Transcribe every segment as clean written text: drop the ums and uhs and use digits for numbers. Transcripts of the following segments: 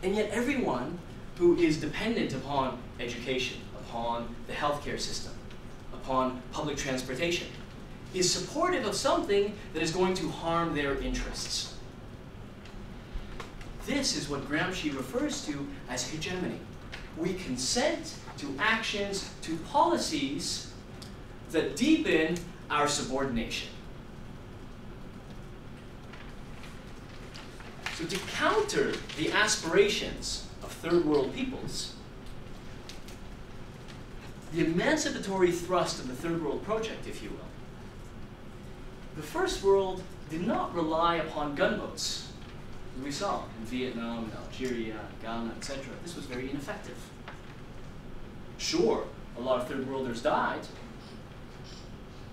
And yet everyone who is dependent upon education, upon the healthcare system, upon public transportation, is supportive of something that is going to harm their interests. This is what Gramsci refers to as hegemony. We consent to actions, to policies that deepen our subordination. So to counter the aspirations of third world peoples, the emancipatory thrust of the third world project, if you will, the first world did not rely upon gunboats. As we saw in Vietnam, Algeria, Ghana, etc. This was very ineffective. Sure, a lot of third worlders died,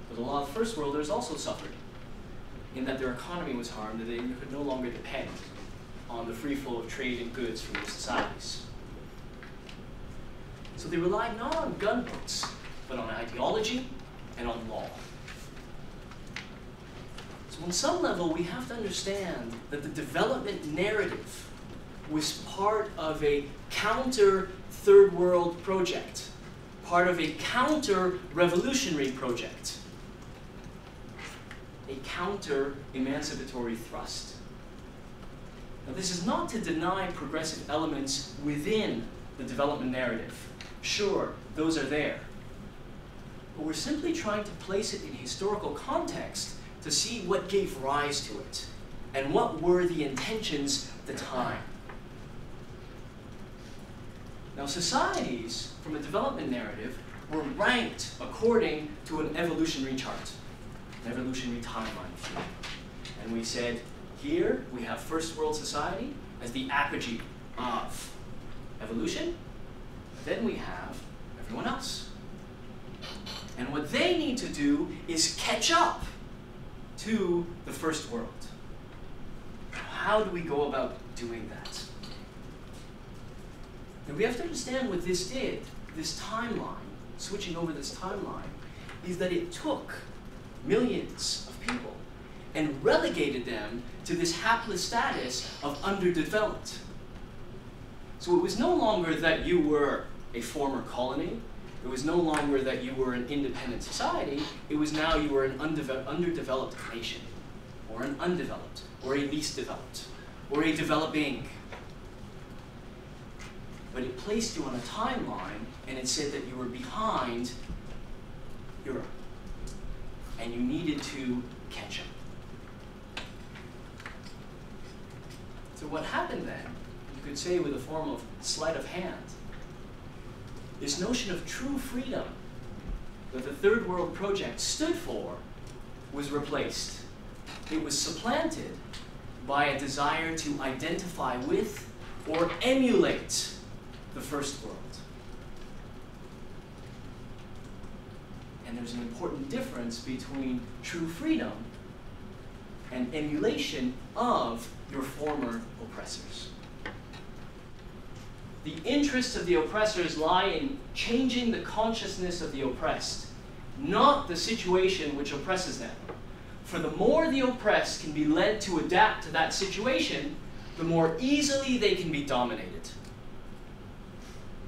but a lot of first worlders also suffered in that their economy was harmed, that they could no longer depend on the free flow of trade and goods from their societies. So they relied not on gunboats, but on ideology and on law. So on some level, we have to understand that the development narrative was part of a counter third world project, part of a counter revolutionary project, a counter emancipatory thrust. Now, this is not to deny progressive elements within the development narrative. Sure, those are there. But we're simply trying to place it in historical context to see what gave rise to it and what were the intentions at the time. Now, societies, from a development narrative, were ranked according to an evolutionary chart, an evolutionary timeline, if you will. And we said, here we have first world society as the apogee of evolution. Then we have everyone else. And what they need to do is catch up to the first world. How do we go about doing that? And we have to understand what this did, this timeline, switching over this timeline, is that it took millions of people and relegated them to this hapless status of underdeveloped. So it was no longer that you were a former colony. It was no longer that you were an independent society. It was now you were an underdeveloped nation, or an undeveloped, or a least developed, or a developing. But it placed you on a timeline, and it said that you were behind Europe, and you needed to catch up. So what happened then, you could say with a form of sleight of hand, this notion of true freedom that the Third World Project stood for was replaced. It was supplanted by a desire to identify with or emulate the First World. And there's an important difference between true freedom and emulation of your former oppressors. The interests of the oppressors lie in changing the consciousness of the oppressed, not the situation which oppresses them. For the more the oppressed can be led to adapt to that situation, the more easily they can be dominated.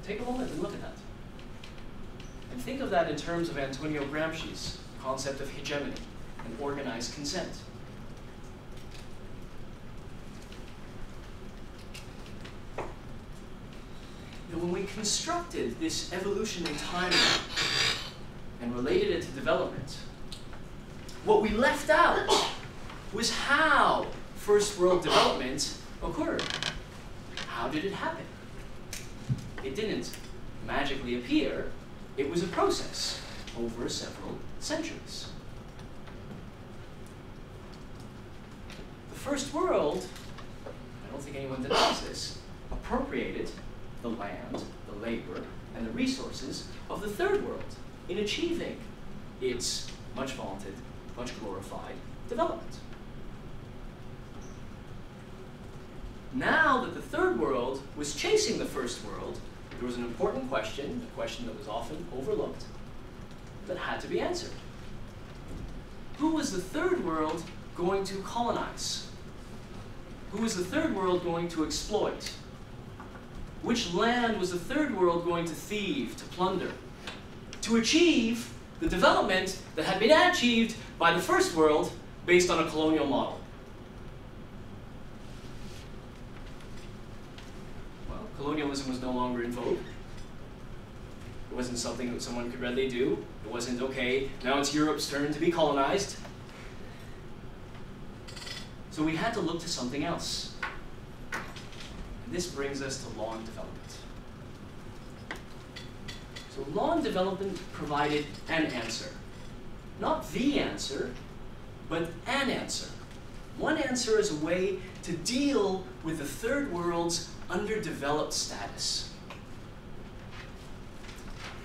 Take a moment and look at that. And think of that in terms of Antonio Gramsci's concept of hegemony and organized consent. When we constructed this evolutionary timeline and related it to development, what we left out was how first world development occurred. How did it happen? It didn't magically appear. It was a process over several centuries. The first world, I don't think anyone denies this, appropriated the land, the labor, and the resources of the third world in achieving its much vaunted, much glorified development. Now that the third world was chasing the first world, there was an important question, a question that was often overlooked, that had to be answered. Who was the third world going to colonize? Who was the third world going to exploit? which land was the third world going to thieve, to plunder, to achieve the development that had been achieved by the first world based on a colonial model? Well, colonialism was no longer in vogue. It wasn't something that someone could readily do. It wasn't, okay, now it's Europe's turn to be colonized. So we had to look to something else. And this brings us to law and development. So law and development provided an answer. Not the answer, but an answer. One answer is a way to deal with the third world's underdeveloped status.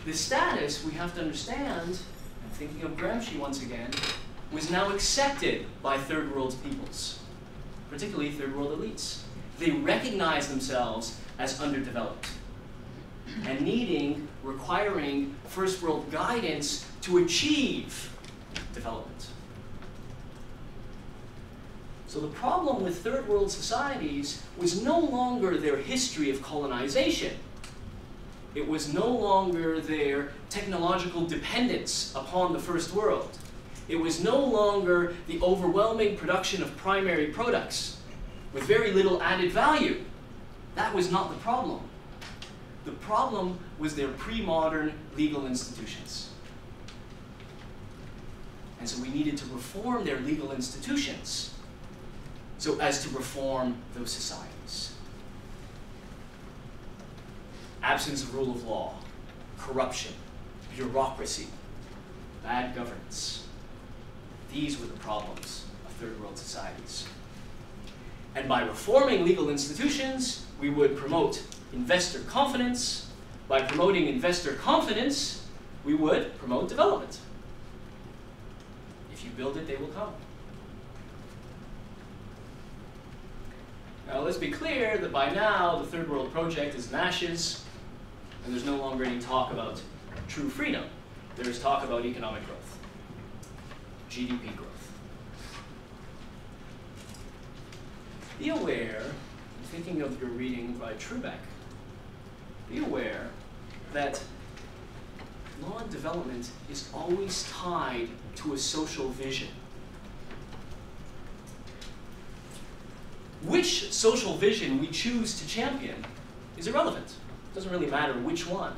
This status, we have to understand, I'm thinking of Gramsci once again, was now accepted by third world peoples, particularly third world elites. They recognize themselves as underdeveloped and requiring first world guidance to achieve development. So the problem with third world societies was no longer their history of colonization. It was no longer their technological dependence upon the first world. It was no longer the overwhelming production of primary products with very little added value. That was not the problem. The problem was their pre-modern legal institutions. And so we needed to reform their legal institutions so as to reform those societies. Absence of rule of law, corruption, bureaucracy, bad governance. These were the problems of third world societies. And by reforming legal institutions, we would promote investor confidence. By promoting investor confidence, we would promote development. If you build it, they will come. Now let's be clear that by now the third world project is in ashes, and there's no longer any talk about true freedom. There is talk about economic growth, GDP growth. Be aware, thinking of your reading by Trubeck, be aware that law and development is always tied to a social vision. Which social vision we choose to champion is irrelevant. It doesn't really matter which one.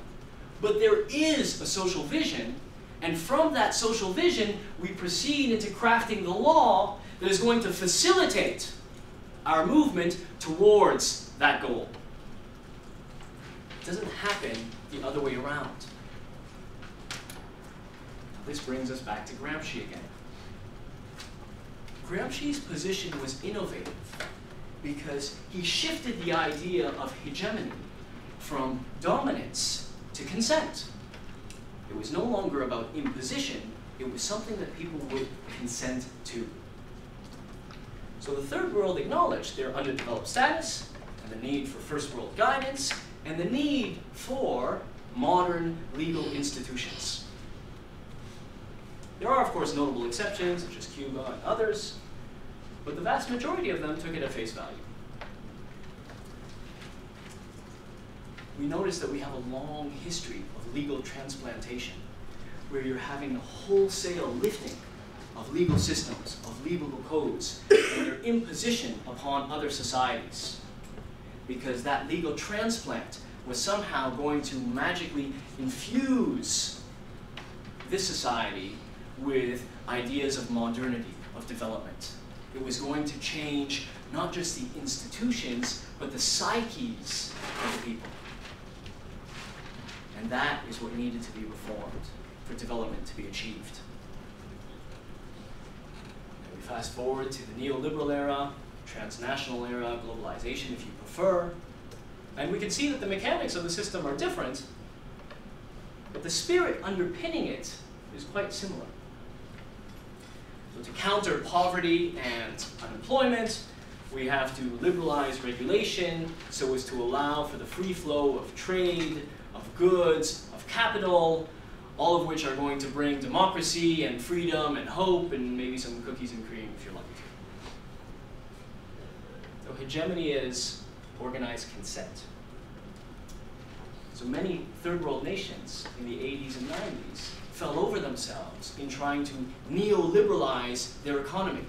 But there is a social vision, and from that social vision, we proceed into crafting the law that is going to facilitate our movement towards that goal. It doesn't happen the other way around. This brings us back to Gramsci again. Gramsci's position was innovative because he shifted the idea of hegemony from dominance to consent. It was no longer about imposition, it was something that people would consent to. So the third world acknowledged their underdeveloped status, and the need for first world guidance, and the need for modern legal institutions. There are, of course, notable exceptions, such as Cuba and others, but the vast majority of them took it at face value. We notice that we have a long history of legal transplantation, where you're having a wholesale lifting of legal systems, of legal codes, and their imposition upon other societies. Because that legal transplant was somehow going to magically infuse this society with ideas of modernity, of development. It was going to change not just the institutions, but the psyches of the people. And that is what needed to be reformed for development to be achieved. And we fast forward to the neoliberal era, transnational era, globalization if you prefer, and we can see that the mechanics of the system are different, but the spirit underpinning it is quite similar. So to counter poverty and unemployment, we have to liberalize regulation so as to allow for the free flow of trade, of goods, of capital, all of which are going to bring democracy and freedom and hope and maybe some cookies and cream if you're lucky. So hegemony is organized consent. So many third world nations in the 80s and 90s fell over themselves in trying to neoliberalize their economy.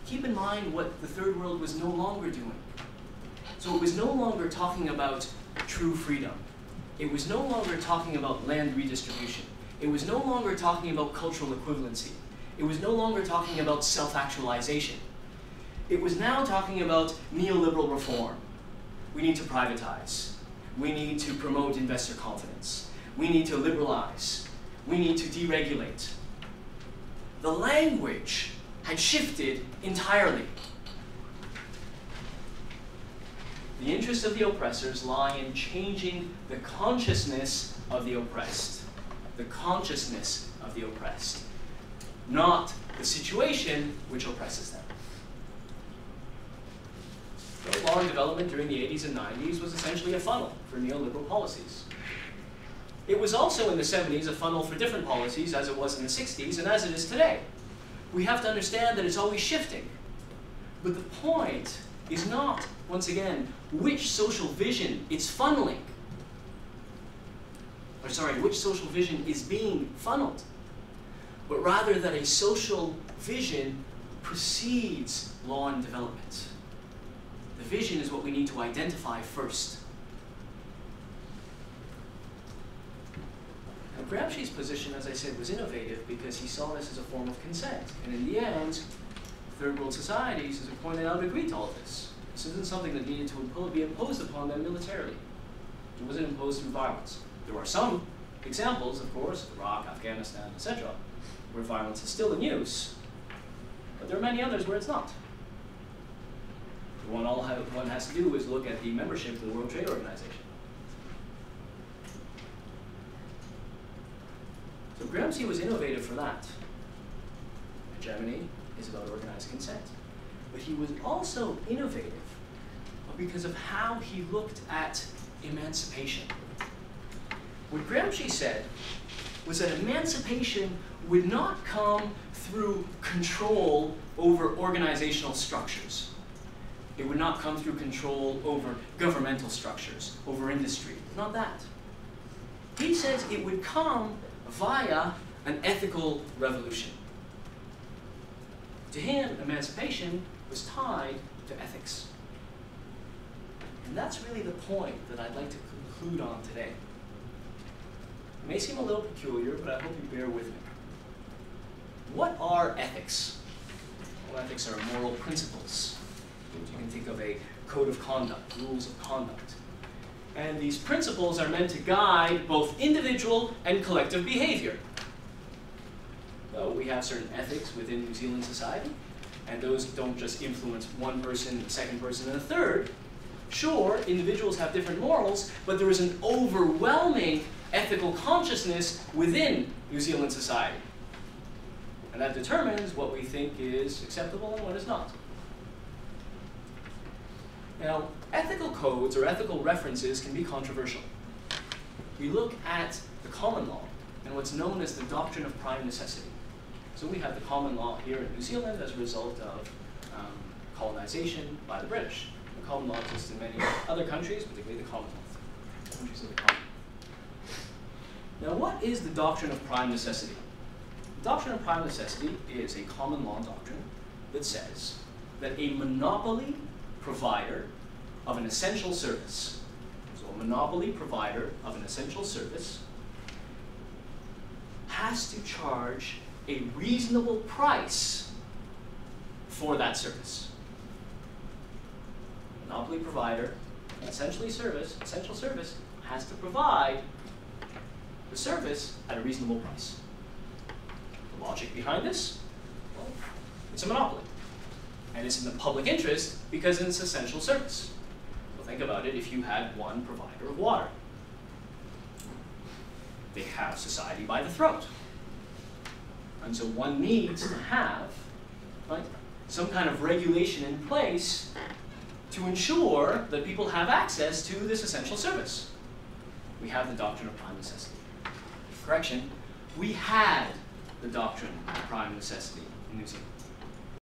Keep in mind what the third world was no longer doing. So it was no longer talking about true freedom. It was no longer talking about land redistribution. It was no longer talking about cultural equivalency. It was no longer talking about self-actualization. It was now talking about neoliberal reform. We need to privatize. We need to promote investor confidence. We need to liberalize. We need to deregulate. The language had shifted entirely. The interests of the oppressors lie in changing the consciousness of the oppressed. The consciousness of the oppressed, not the situation which oppresses them. So law and development during the 80s and 90s was essentially a funnel for neoliberal policies. It was also in the 70s a funnel for different policies, as it was in the 60s and as it is today. We have to understand that it's always shifting. But the point is not, once again, which social vision it's funneling. Or sorry, which social vision is being funneled. But rather that a social vision precedes law and development. The vision is what we need to identify first. Now, Gramsci's position, as I said, was innovative because he saw this as a form of consent. And in the end, third world societies, as I pointed out, agreed to all this. This isn't something that needed to be imposed upon them militarily. It wasn't imposed through violence. There are some examples, of course, Iraq, Afghanistan, etc., where violence is still in use, but there are many others where it's not. One has to do is look at the membership of the World Trade Organization. So Gramsci was innovative for that. Hegemony is about organized consent. But he was also innovative because of how he looked at emancipation. What Gramsci said was that emancipation would not come through control over organizational structures. It would not come through control over governmental structures, over industry. Not that. He says it would come via an ethical revolution. To him, emancipation was tied to ethics. And that's really the point that I'd like to conclude on today. It may seem a little peculiar, but I hope you bear with me. What are ethics? Well, ethics are moral principles. You can think of a code of conduct, rules of conduct. And these principles are meant to guide both individual and collective behavior. So we have certain ethics within New Zealand society, and those don't just influence one person, the second person, and a third. Sure, individuals have different morals, but there is an overwhelming ethical consciousness within New Zealand society. And that determines what we think is acceptable and what is not. Now, ethical codes or ethical references can be controversial. We look at the common law and what's known as the doctrine of prime necessity. So we have the common law here in New Zealand as a result of colonization by the British. The common law exists in many other countries, particularly the Commonwealth, countries of the Commonwealth. Now, what is the doctrine of prime necessity? The doctrine of prime necessity is a common law doctrine that says that a monopoly provider of an essential service, so a monopoly provider of an essential service, has to charge a reasonable price for that service. Monopoly provider, an essential service, has to provide the service at a reasonable price. The logic behind this? Well, it's a monopoly. And it's in the public interest because it's an essential service. So think about it if you had one provider of water. They have society by the throat. And so one needs to have some kind of regulation in place to ensure that people have access to this essential service. We have the doctrine of prime necessity. Correction, we had the doctrine of prime necessity in New Zealand.